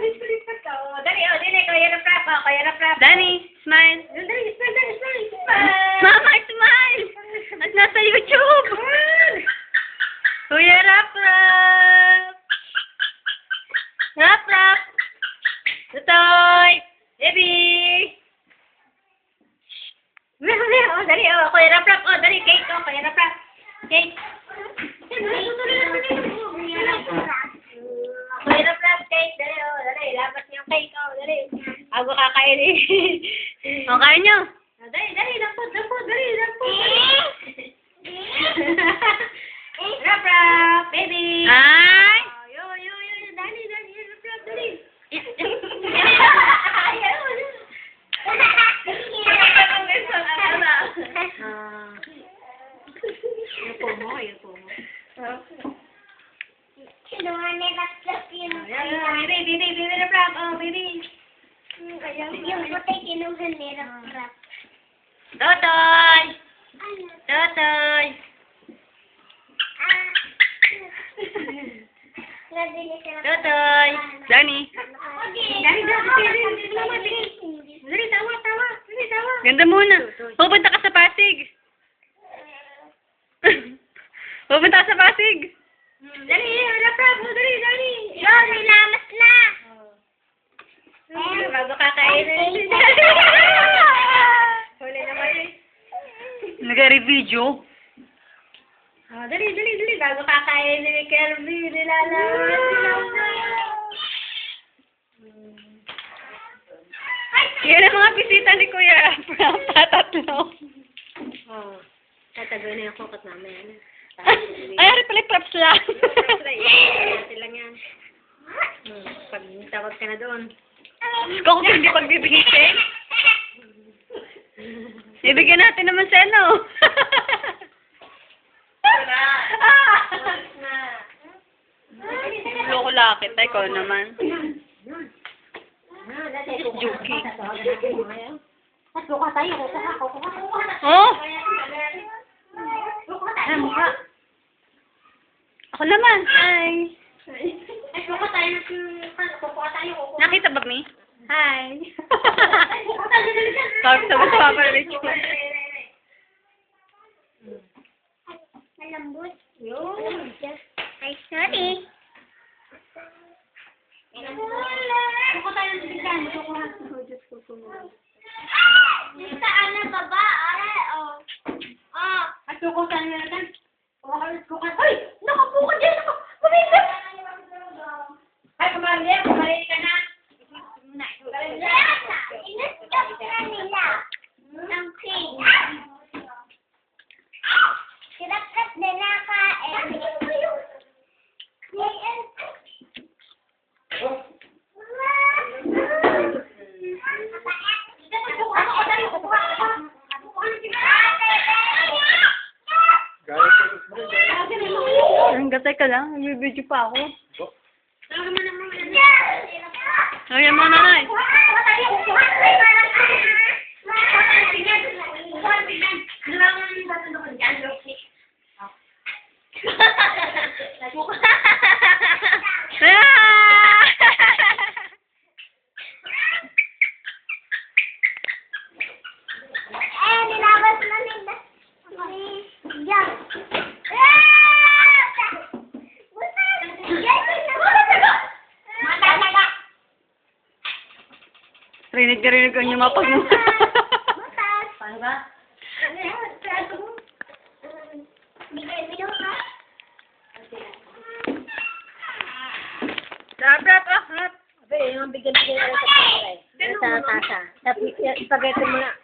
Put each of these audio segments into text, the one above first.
lipat ka. Oh, dali, kaya na prap. Danny, smile. Dali, smile. Mama, smile! At nasa YouTube! Kuya Rap! Rap! Tutoy! Baby! Oh, dali, kaya na prap. Oh, dali, cake. Oh, kaya na prap. Cake. Kaya na prap, cake. Dali, dali. Lapas niyo yung cake. Oh, dali. Ako kakainin. O, kaya nyo? Dali, lampot. Dali. Rap, baby. Ay! Yo, dali, rap, dali. Yung pomo. Baby, rap. Oh, baby. Yung puti kinuhan nila crap. Tutoy! Nabili sila. Tutoy! Danny! Dali, tawa. Ganda muna. Pupunta ka sa Pasig. Pupunta ka sa Pasig. Dali, rap. Oh, dali. Yun, nilamas na. Bago kakainin. Huli naman yun. Nag-video. Oh, dali. Bago kakainin ni Kirby, nilalawin. Yan ang mga bisita ni Kuya Rap. Tatatlo. Oh, tatagoy na yung kokot namin. Ay, ari pala props lang. Kasi lang yan. Pag tawag ka na doon. Kung hindi pagbibigay. Ibigyan natin naman sa ano. Loko lakit. Ay, ko naman. Juki. Kukuha tayo. Oh! Ay, mukha. Ako naman. Ay. Kukuha tayo. Nakita ba, Mi? Hi. Tapos sa Papa Rich. Malambot. Yun. Ay, sorry. Kukuha tayo ng bigyan. Kukuha. Saan na baba? At kukuha tayo na lang. Kukuha. Ay! Nakapo ka dyan! Kumigil! Ay, kumali ka na. Inustop na nila. Ang cake. Sirap-rap na nakain. Hanggang ka lang. Nagbibideo pa ako. Ayan mo, nanay. Nilabas na nila. Yan. Rinig ang yung mapag mo. Paano ba? Rap. Abe, yung bigyan na sa pare. Sa tasa. Tapos, spaghetti mo na.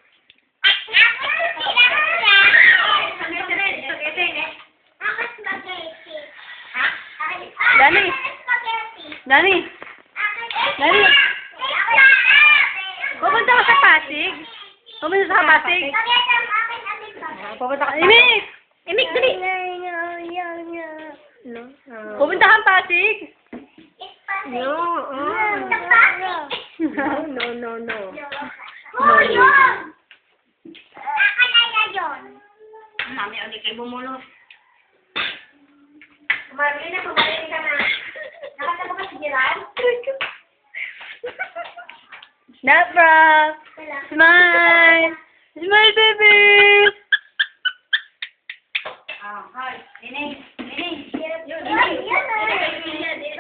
Danny. Pupunta ka sa Pasig? Pupunta ka. Imik, dali. Pupunta kang Pasig? No. Mami, ulit kayo bumulos. Marlene, pumalit ka na. Nakasama ka si Gerald? Nabra! Smile! Smile, baby! Ah, hi. Nining. Nining. Yun, Ay, Nining. yan, ah. Nining.